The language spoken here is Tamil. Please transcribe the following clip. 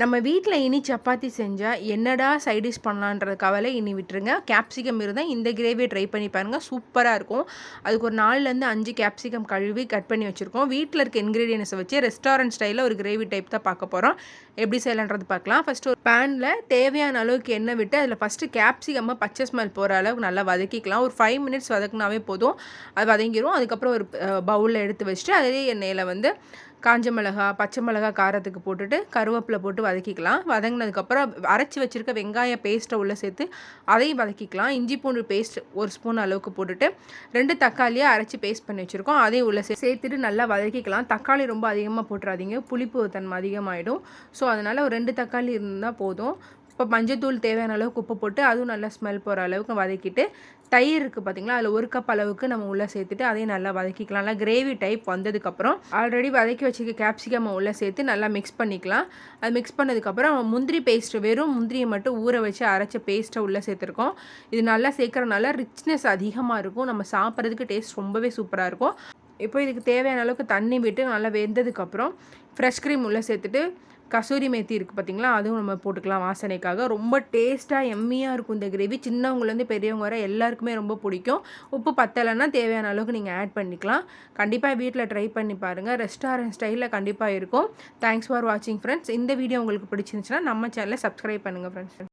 நம்ம வீட்ல இனி சப்பாத்தி செஞ்சா, என்னடா சைட் டிஷ் பண்ணலான்ற கவலை இனி விட்டுருங்க. கேப்சிகம் இருந்தா இந்த கிரேவிய ட்ரை பண்ணி பாருங்க. சூப்பரா இருக்கும். அதுக்கு ஒரு 4லேருந்து 5 கேப்சிகம் கழுவி கட் பண்ணி வச்சிருக்கோம். வீட்ல இருக்க இன்கிரீடியன்ட்ஸ வச்சு ரெஸ்டாரண்ட் ஸ்டைல்ல ஒரு கிரேவி டைப் தான் பார்க்க போறோம். எப்படி செய்யலான்றது பார்க்கலாம். ஃபர்ஸ்ட் ஒரு பேன்ல தேவையான அளவுக்கு எண்ணெய் விட்டு, அதில ஃபர்ஸ்ட்டு கேப்சிகம்ம பச்சை ஸ்மெல் போற அளவுக்கு நல்லா வதக்கிக்கலாம். ஒரு 5 மினிட்ஸ் வதக்குனாவே போதும். அது வதங்கிரும். அதுக்கப்புறம் ஒரு பவுல்ல எடுத்து வச்சுட்டு, அதே எண்ணெயில வந்து காஞ்ச மிளகா, பச்சை மிளகா காரத்துக்கு போட்டுட்டு, கருவேப்பில போட்டு வதக்கிக்கலாம். வதங்கினதுக்கப்புறம் அரைச்சி வச்சிருக்க வெங்காய பேஸ்ட்ட உள்ள சேர்த்து அதையும் வதக்கிக்கலாம். இஞ்சி பூண்டு பேஸ்ட் 1 ஸ்பூன் அளவுக்கு போட்டுட்டு, 2 தக்காளிய அரைச்சி பேஸ்ட் பண்ணி வச்சிருக்கோம். அதையும் உள்ள சேர்த்துட்டு நல்லா வதக்கிக்கலாம். தக்காளி ரொம்ப அதிகமா போட்டுறாதீங்க. புளிப்பு தன்மை அதிகமாயிடும். ஸோ அதனால ஒரு 2 தக்காளி இருந்தா போதும். இப்போ மஞ்சத்தூள் தேவையான அளவுக்கு உப்பு போட்டு அதுவும் நல்லா ஸ்மெல் போகிற அளவுக்கு வதக்கிட்டு, தயிர் இருக்குது பார்த்தீங்களா, அதில் 1 கப் அளவுக்கு நம்ம உள்ளே சேர்த்துட்டு அதையும் நல்லா வதக்கிக்கலாம். நல்லா கிரேவி டைப் வந்ததுக்கப்புறம் ஆல்ரெடி வதக்கி வச்சுக்க கேப்சிகம் உள்ளே சேர்த்து நல்லா மிக்ஸ் பண்ணிக்கலாம். அது மிக்ஸ் பண்ணதுக்கப்புறம் முந்திரி பேஸ்ட், வெறும் முந்திரியை மட்டும் ஊற வச்சு அரைச்ச பேஸ்ட்டை உள்ளே சேர்த்துருக்கோம். இது நல்லா சேர்க்குறனால ரிச்னஸ் அதிகமாக இருக்கும். நம்ம சாப்பிட்றதுக்கு டேஸ்ட் ரொம்பவே சூப்பராக இருக்கும். இப்போ இதுக்கு தேவையான அளவுக்கு தண்ணி விட்டு நல்லா வெந்ததுக்கப்புறம் ஃப்ரெஷ் க்ரீம் உள்ளே சேர்த்துட்டு, கசூரி மேத்தி இருக்குது பார்த்தீங்களா, அதுவும் நம்ம போட்டுக்கலாம் வாசனைக்காக. ரொம்ப டேஸ்ட்டாக எம்மியாக இருக்கும் இந்த கிரேவி. சின்னவங்கலேருந்து பெரியவங்க வரை எல்லாருக்குமே ரொம்ப பிடிக்கும். உப்பு பத்தலைன்னா தேவையான அளவுக்கு நீங்கள் ஆட் பண்ணிக்கலாம். கண்டிப்பாக வீட்டில் ட்ரை பண்ணி பாருங்கள். ரெஸ்டாரண்ட் ஸ்டைலில் கண்டிப்பாக இருக்கும். தேங்க்ஸ் ஃபார் வாட்சிங் ஃப்ரெண்ட்ஸ். இந்த வீடியோ உங்களுக்கு பிடிச்சிருந்துச்சுன்னா நம்ம சேனலை சப்ஸ்கிரைப் பண்ணுங்கள் ஃப்ரெண்ட்ஸ்.